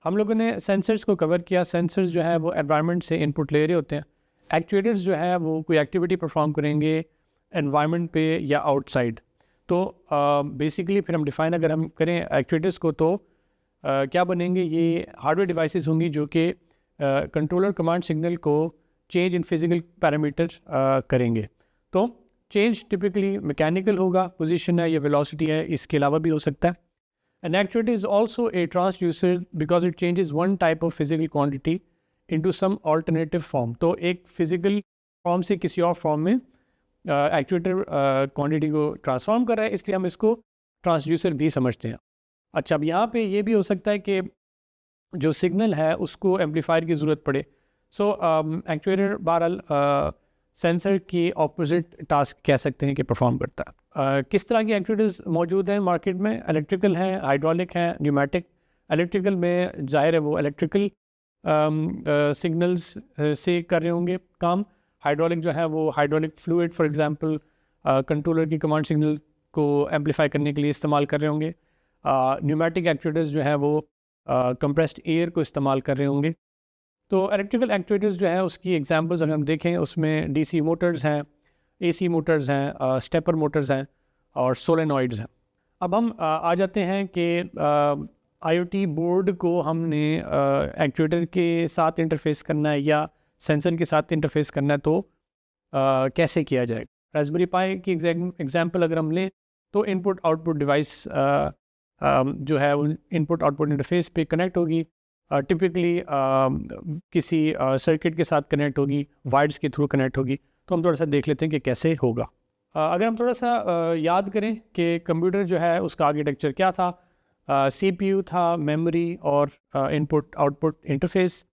हम लोगों ने सेंसर्स को कवर किया। सेंसर्स जो है वो एनवायरनमेंट से इनपुट ले रहे होते हैं। एक्चुएटर्स जो है वो कोई एक्टिविटी परफॉर्म करेंगे एनवायरनमेंट पे या आउटसाइड। तो बेसिकली फिर हम डिफ़ाइन अगर हम करें एक्चुएटर्स को तो क्या बनेंगे, ये हार्डवेयर डिवाइसेस होंगी जो कि कंट्रोलर कमांड सिग्नल को चेंज इन फिजिकल पैरामीटर करेंगे। तो चेंज टिपिकली मैकेनिकल होगा, पोजीशन है या वेलोसिटी है, इसके अलावा भी हो सकता है। An actuator is also a transducer because it changes one type of physical quantity into some alternative form. तो एक फिजिकल फॉर्म से किसी और फॉर्म में एक्चुएटर क्वांटिटी को ट्रांसफॉर्म कर रहा है, इसलिए हम इसको ट्रांसड्यूसर भी समझते हैं। अच्छा, अब यहाँ पे ये भी हो सकता है कि जो सिग्नल है उसको एम्पलीफायर की ज़रूरत पड़े। सो एक्चुएटर बहरहाल सेंसर की ऑपोजिट टास्क कह सकते हैं कि परफॉर्म करता है। किस तरह की एक्चुएटर्स मौजूद हैं मार्केट में? इलेक्ट्रिकल हैं, हाइड्रोलिक हैं, न्यूमेटिक। इलेक्ट्रिकल में जाहिर है वो इलेक्ट्रिकल सिग्नल्स से कर रहे होंगे काम। हाइड्रोलिक जो है वो hydraulic fluid for example controller की कमांड सिग्नल को एम्पलीफाई करने के लिए इस्तेमाल कर रहे होंगे। न्यूमेटिक एक्चुएटर्स जो है वो कंप्रेस्ड एयर को इस्तेमाल कर रहे होंगे। तो इलेक्ट्रिकल एक्चुएटर्स जो है उसकी एग्जांपल्स अगर हम देखें उसमें डीसी मोटर्स हैं, एसी मोटर्स हैं, स्टेपर मोटर्स हैं और सोलेनॉइड्स हैं। अब हम आ जाते हैं कि आईओटी बोर्ड को हमने एक्चुएटर के साथ इंटरफेस करना है या सेंसर के साथ इंटरफेस करना है, तो कैसे किया जाए। रास्पबेरी पाई की एग्जांपल अगर हम लें तो इनपुट आउटपुट डिवाइस जो है वो इनपुट आउटपुट इंटरफेस पे कनेक्ट होगी। टिपिकली किसी सर्किट के साथ कनेक्ट होगी, वायर्स के थ्रू कनेक्ट होगी। तो हम थोड़ा सा देख लेते हैं कि कैसे होगा। अगर हम थोड़ा सा याद करें कि कंप्यूटर जो है उसका आर्किटेक्चर क्या था, सीपीयू था, मेमोरी और इनपुट आउटपुट इंटरफेस,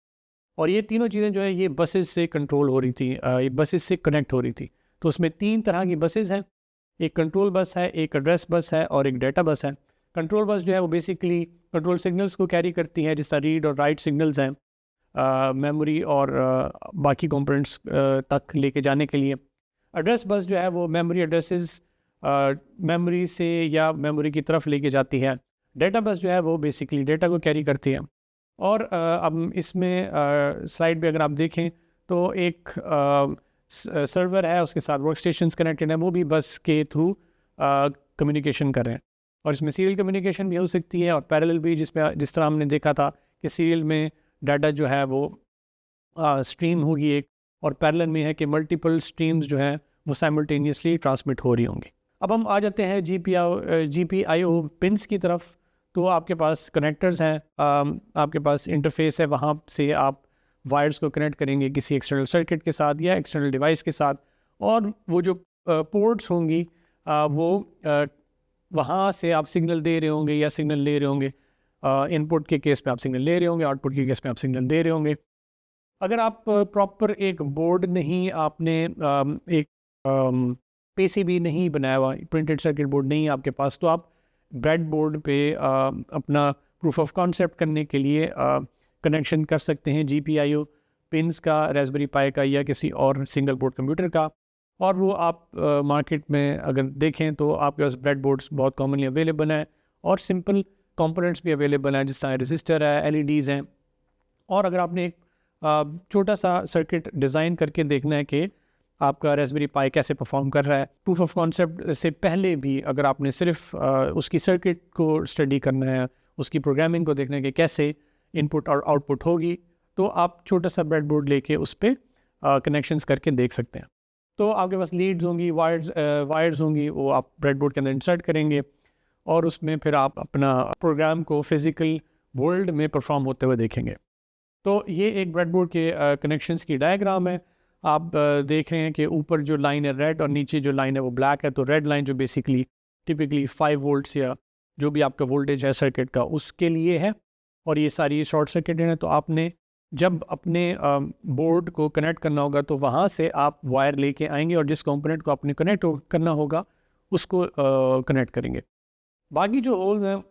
और ये तीनों चीज़ें जो है ये बसेस से कंट्रोल हो रही थी, ये बसेस से कनेक्ट हो रही थी। तो उसमें तीन तरह की बसेस हैं, एक कंट्रोल बस है, एक एड्रेस बस है और एक डेटा बस है। कंट्रोल बस जो है वो बेसिकली कंट्रोल सिग्नल्स को कैरी करती है, जिस तरह रीड और राइट सिग्नल्स हैं मेमोरी और बाकी कंपोनेंट्स तक लेके जाने के लिए। एड्रेस बस जो है वो मेमोरी एड्रेसेस मेमोरी से या मेमोरी की तरफ लेके जाती है। डेटा बस जो है वो बेसिकली डेटा को कैरी करती है। और अब इसमें स्लाइड पे अगर आप देखें तो एक सर्वर है, उसके साथ वर्क स्टेशंस कनेक्टेड हैं, वो भी बस के थ्रू कम्युनिकेशन कर रहे हैं। और इसमें सीरियल कम्युनिकेशन भी हो सकती है और पैरेलल भी, जिस तरह हमने देखा था कि सीरियल में डाटा जो है वो स्ट्रीम होगी एक, और पैरेलल में है कि मल्टीपल स्ट्रीम्स जो हैं वो साइमल्टेनियसली ट्रांसमिट हो रही होंगी। अब हम आ जाते हैं जीपीआईओ पिन्स की तरफ। तो आपके पास कनेक्टर्स हैं, आपके पास इंटरफेस है, वहाँ से आप वायर्स को कनेक्ट करेंगे किसी एक्सटर्नल सर्किट के साथ या एक्सटर्नल डिवाइस के साथ, और वो जो पोर्ट्स होंगी वो वहाँ से आप सिग्नल दे रहे होंगे या सिग्नल ले रहे होंगे। इनपुट के केस में आप सिग्नल ले रहे होंगे, आउटपुट के केस में आप सिग्नल दे रहे होंगे। अगर आप प्रॉपर एक बोर्ड नहीं, आपने एक पीसीबी नहीं बनाया हुआ, प्रिंटेड सर्किट बोर्ड नहीं आपके पास, तो आप ब्रेड बोर्ड पे अपना प्रूफ ऑफ कॉन्सेप्ट करने के लिए कनेक्शन कर सकते हैं जीपीआईओ पिन्स का, रास्पबेरी पाई का या किसी और सिंगल बोर्ड कंप्यूटर का। और वो आप मार्केट में अगर देखें तो आपके पास ब्रेड बोर्ड्स बहुत कॉमनली अवेलेबल हैं और सिंपल कंपोनेंट्स भी अवेलेबल हैं, जिस तरह रजिस्टर है, एलईडीज़ हैं। और अगर आपने एक छोटा सा सर्किट डिज़ाइन करके देखना है कि आपका रास्पबेरी पाई कैसे परफॉर्म कर रहा है, प्रूफ ऑफ कॉन्सेप्ट से पहले भी अगर आपने सिर्फ उसकी सर्किट को स्टडी करना है, उसकी प्रोग्रामिंग को देखना है कि कैसे इनपुट और आउटपुट होगी, तो आप छोटा सा ब्रेड बोर्ड लेके उस पर कनेक्शंस करके देख सकते हैं। तो आपके पास लीड्स होंगी, वायर्स होंगी, वो आप ब्रेड बोर्ड के अंदर इंसर्ट करेंगे और उसमें फिर आप अपना प्रोग्राम को फिज़िकल वर्ल्ड में परफॉर्म होते हुए देखेंगे। तो ये एक ब्रेड बोर्ड के कनेक्शंस की डायग्राम है। आप देख रहे हैं कि ऊपर जो लाइन है रेड और नीचे जो लाइन है वो ब्लैक है। तो रेड लाइन जो बेसिकली टिपिकली 5 वोल्ट्स या जो भी आपका वोल्टेज है सर्किट का उसके लिए है, और ये सारी शॉर्ट सर्किट है। तो आपने जब अपने बोर्ड को कनेक्ट करना होगा तो वहाँ से आप वायर लेके आएंगे और जिस कंपोनेंट को आपने कनेक्ट करना होगा उसको कनेक्ट करेंगे। बाकी जो होल्स हैं,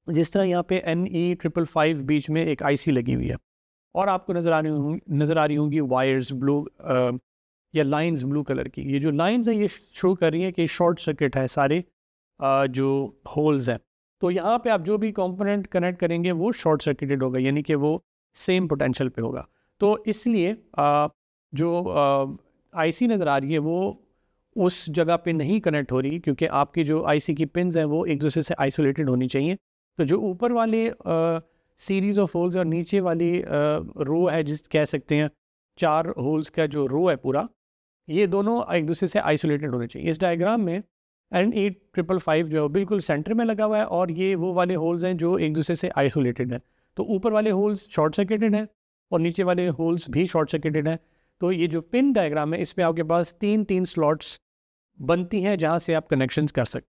जिस तरह यहाँ पे NE555 बीच में एक IC लगी हुई है और आपको नज़र आ रही होंगी वायर्स ब्लू या लाइंस ब्लू कलर की। ये जो लाइंस हैं ये शो कर रही हैं कि शॉर्ट सर्किट है सारे जो होल्स हैं। तो यहाँ पे आप जो भी कंपोनेंट कनेक्ट करेंगे वो शॉर्ट सर्किटेड होगा, यानी कि वो सेम पोटेंशियल पे होगा। तो इसलिए जो आईसी नज़र आ रही है वो उस जगह पे नहीं कनेक्ट हो रही, क्योंकि आपकी जो आईसी की पिन्स हैं वो एक दूसरे से आइसोलेटेड होनी चाहिए। तो जो ऊपर वाले सीरीज़ ऑफ होल्स और नीचे वाली रो है, जिस कह सकते हैं 4 होल्स का जो रो है पूरा, ये दोनों एक दूसरे से आइसोलेटेड होने चाहिए। इस डायग्राम में N8555 जो है बिल्कुल सेंटर में लगा हुआ है, और ये वो वाले होल्स हैं जो एक दूसरे से आइसोलेटेड हैं। तो ऊपर वाले होल्स शॉर्ट सर्किटेड हैं और नीचे वाले होल्स भी शॉर्ट सर्किटेड हैं। तो ये जो पिन डायग्राम है इसमें आपके पास 3 स्लॉट्स बनती हैं जहाँ से आप कनेक्शंस कर सकते।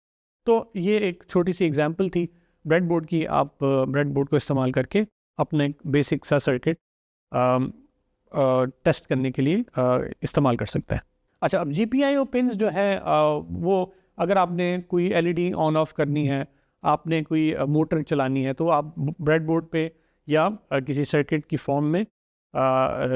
तो ये एक छोटी सी एग्जांपल थी ब्रेडबोर्ड की। आप ब्रेडबोर्ड को इस्तेमाल करके अपने बेसिक सा सर्किट टेस्ट करने के लिए इस्तेमाल कर सकते हैं। अच्छा, अब GPIO पिन्स जो है वो अगर आपने कोई LED ऑन ऑफ करनी है, आपने कोई मोटर चलानी है, तो आप ब्रेडबोर्ड पे या किसी सर्किट की फॉर्म में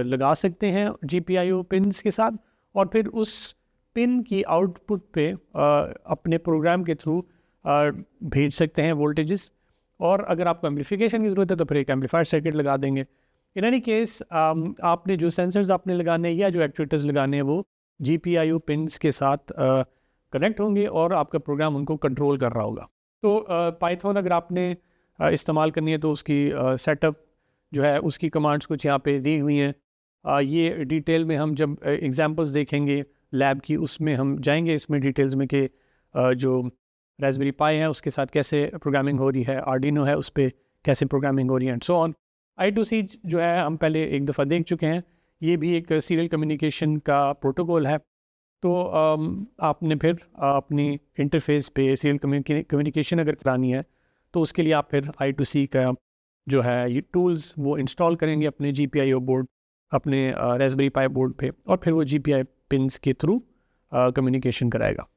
लगा सकते हैं GPIO पिन्स के साथ, और फिर उस पिन की आउटपुट पे अपने प्रोग्राम के थ्रू भेज सकते हैं वोल्टेजेस। और अगर आपको एम्पलीफिकेशन की ज़रूरत है तो फिर एक एम्पलीफायर सर्किट लगा देंगे। इन एनी केस आपने जो सेंसर्स आपने लगाने या जो एक्चुएटर्स लगाने हैं वो GPIO पिन्स के साथ कनेक्ट होंगे और आपका प्रोग्राम उनको कंट्रोल कर रहा होगा। तो पाइथन अगर आपने इस्तेमाल करनी है तो उसकी सेटअप जो है उसकी कमांड्स कुछ यहाँ पे दी हुई हैं। ये डिटेल में हम जब एग्जांपल्स देखेंगे लैब की, उसमें हम जाएंगे इसमें डिटेल्स में कि जो रास्पबेरी पाई है उसके साथ कैसे प्रोग्रामिंग हो रही है, आर्डिनो है उस पर कैसे प्रोग्रामिंग हो रही है, एंड सो ऑन। I2C जो है हम पहले एक दफ़ा देख चुके हैं, ये भी एक सीरियल कम्युनिकेशन का प्रोटोकॉल है। तो आपने फिर अपनी इंटरफेस पे सीरियल कम्युनिकेशन अगर करानी है तो उसके लिए आप फिर I2C का जो है ये टूल्स वो इंस्टॉल करेंगे अपने GPIO बोर्ड, अपने रास्पबेरी पाई बोर्ड पे, और फिर वो GPIO पिन्स के थ्रू कम्युनिकेशन कराएगा।